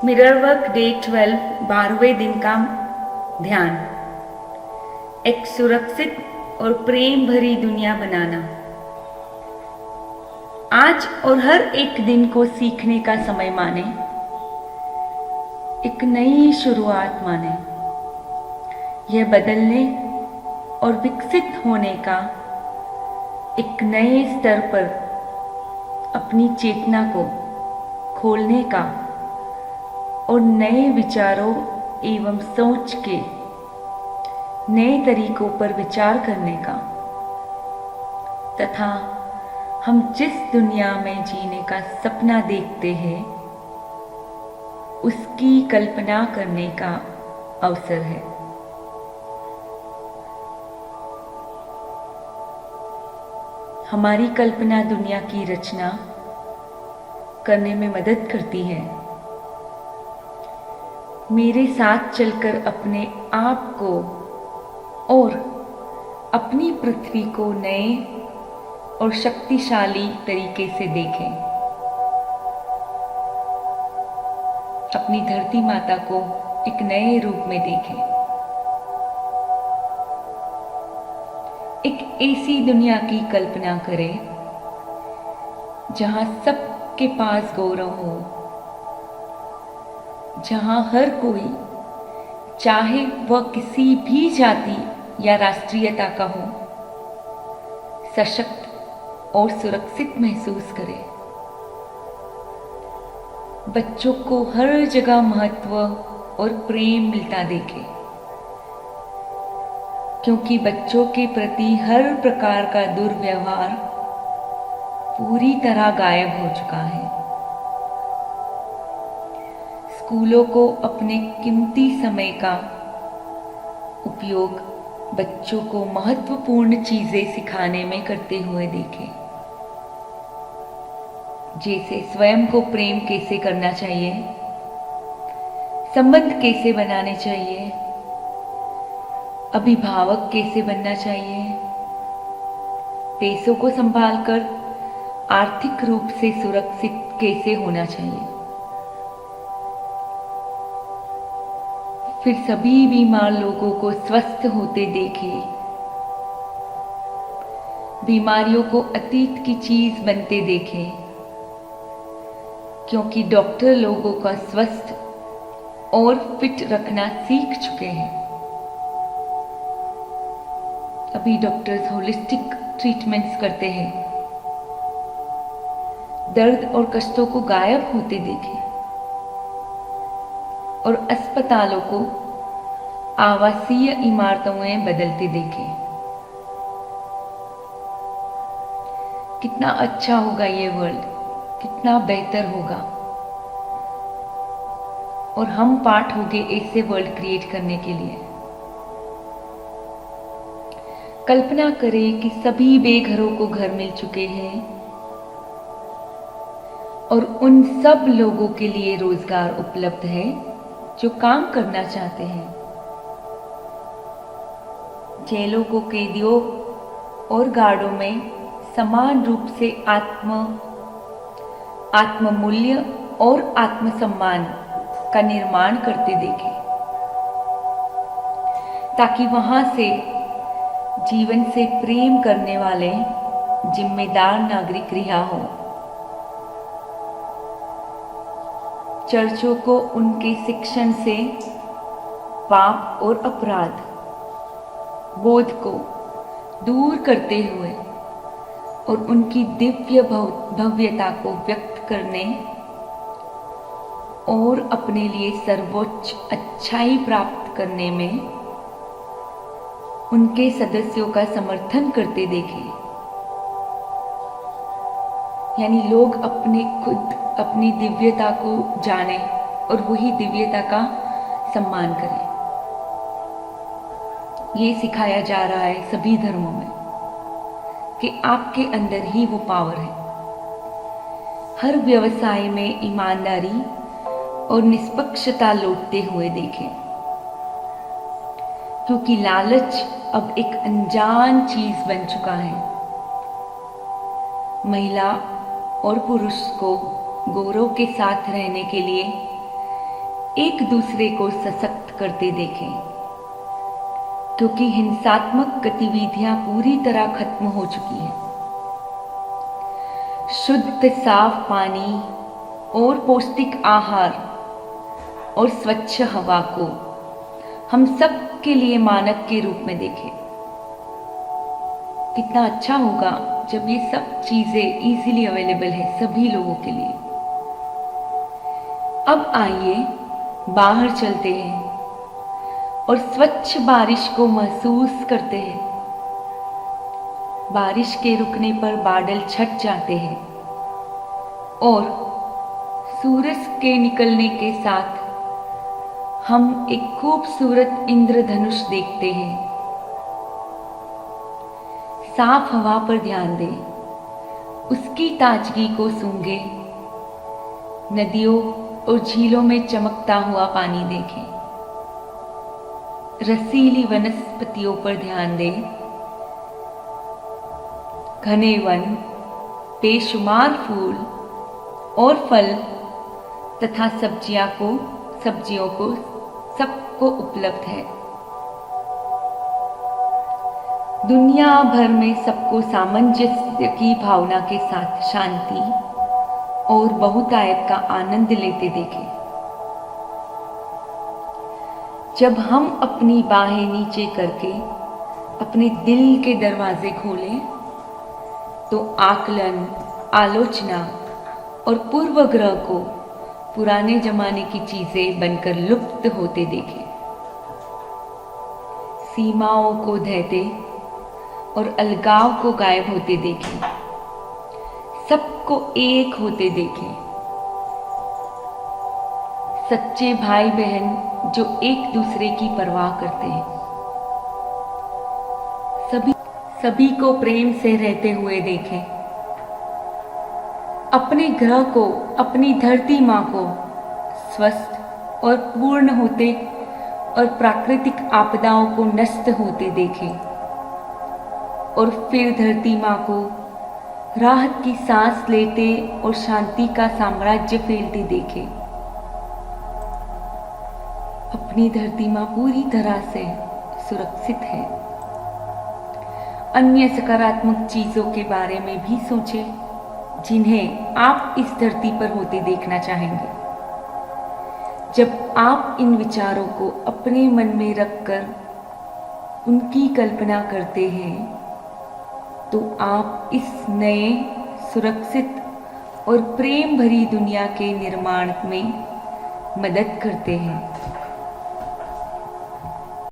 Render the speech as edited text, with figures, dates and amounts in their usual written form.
Mirror work day 12 12वें दिन का ध्यान। एक सुरक्षित और प्रेम भरी दुनिया बनाना। आज और हर एक दिन को सीखने का समय माने, एक नई शुरुआत माने। यह बदलने और विकसित होने का एक नए स्तर पर अपनी चेतना को खोलने का और नए विचारों एवं सोच के नए तरीकों पर विचार करने का तथा हम जिस दुनिया में जीने का सपना देखते हैं उसकी कल्पना करने का अवसर है। हमारी कल्पना दुनिया की रचना करने में मदद करती है। मेरे साथ चलकर अपने आप को और अपनी पृथ्वी को नए और शक्तिशाली तरीके से देखें। अपनी धरती माता को एक नए रूप में देखें। एक ऐसी दुनिया की कल्पना करें जहां सबके पास गौरव हो, जहां हर कोई चाहे वह किसी भी जाति या राष्ट्रीयता का हो, सशक्त और सुरक्षित महसूस करे। बच्चों को हर जगह महत्व और प्रेम मिलता देखे, क्योंकि बच्चों के प्रति हर प्रकार का दुर्व्यवहार पूरी तरह गायब हो चुका है। स्कूलों को अपने कीमती समय का उपयोग बच्चों को महत्वपूर्ण चीजें सिखाने में करते हुए देखें, जैसे स्वयं को प्रेम कैसे करना चाहिए, संबंध कैसे बनाने चाहिए, अभिभावक कैसे बनना चाहिए, पैसों को संभालकर आर्थिक रूप से सुरक्षित कैसे होना चाहिए। फिर सभी बीमार लोगों को स्वस्थ होते देखे, बीमारियों को अतीत की चीज बनते देखे, क्योंकि डॉक्टर लोगों का स्वस्थ और फिट रखना सीख चुके हैं। अभी डॉक्टर्स होलिस्टिक ट्रीटमेंट्स करते हैं। दर्द और कष्टों को गायब होते देखे और अस्पतालों को आवासीय इमारतों में बदलते देखे। कितना अच्छा होगा ये वर्ल्ड, कितना बेहतर होगा। और हम पार्ट होंगे ऐसे वर्ल्ड क्रिएट करने के लिए। कल्पना करें कि सभी बेघरों को घर मिल चुके हैं और उन सब लोगों के लिए रोजगार उपलब्ध है जो काम करना चाहते हैं। जेलों को कैदियों और गार्डों में समान रूप से आत्ममूल्य और आत्मसम्मान का निर्माण करते देखें, ताकि वहां से जीवन से प्रेम करने वाले जिम्मेदार नागरिक रिहा हो। चर्चों को उनके शिक्षण से पाप और अपराध बोध को दूर करते हुए और उनकी दिव्य भव्यता को व्यक्त करने और अपने लिए सर्वोच्च अच्छाई प्राप्त करने में उनके सदस्यों का समर्थन करते देखें। यानी लोग अपनी दिव्यता को जाने और वही दिव्यता का सम्मान करें। ये सिखाया जा रहा है सभी धर्मों में कि आपके अंदर ही वो पावर है। हर व्यवसाय में ईमानदारी और निष्पक्षता लौटते हुए देखें, क्योंकि लालच अब एक अनजान चीज बन चुका है। महिला और पुरुष को गौरव के साथ रहने के लिए एक दूसरे को सशक्त करते देखें, क्योंकि हिंसात्मक गतिविधियां पूरी तरह खत्म हो चुकी हैं। शुद्ध साफ पानी और पौष्टिक आहार और स्वच्छ हवा को हम सब के लिए मानक के रूप में देखें। कितना अच्छा होगा जब ये सब चीजें इजीली अवेलेबल है सभी लोगों के लिए। अब आइए बाहर चलते हैं और स्वच्छ बारिश को महसूस करते हैं। बारिश के रुकने पर बादल छट जाते हैं और सूरज के निकलने के साथ हम एक खूबसूरत इंद्रधनुष देखते हैं। साफ हवा पर ध्यान दें, उसकी ताजगी को सूंघें, नदियों और झीलों में चमकता हुआ पानी देखें, रसीली वनस्पतियों पर ध्यान दें, घने वन, बेशुमार फूल और फल तथा सब्जियों को सबको उपलब्ध है। दुनिया भर में सबको सामंजस्य की भावना के साथ शांति और बहुतायत का आनंद लेते देखें। जब हम अपनी बाहें नीचे करके अपने दिल के दरवाजे खोलें तो आकलन, आलोचना और पूर्वग्रह को पुराने जमाने की चीजें बनकर लुप्त होते देखें। सीमाओं को ढहते और अलगाव को गायब होते देखें, सबको एक होते देखें। सच्चे भाई बहन जो एक दूसरे की परवाह करते हैं, सभी को प्रेम से रहते हुए देखें। अपने ग्रह को, अपनी धरती माँ को स्वस्थ और पूर्ण होते और प्राकृतिक आपदाओं को नष्ट होते देखें और फिर धरती माँ को राहत की सांस लेते और शांति का साम्राज्य फैलते देखें। अपनी धरती माँ पूरी तरह से सुरक्षित है। अन्य सकारात्मक चीजों के बारे में भी सोचें जिन्हें आप इस धरती पर होते देखना चाहेंगे। जब आप इन विचारों को अपने मन में रखकर उनकी कल्पना करते हैं तो आप इस नए, सुरक्षित और प्रेम भरी दुनिया के निर्माण में मदद करते हैं।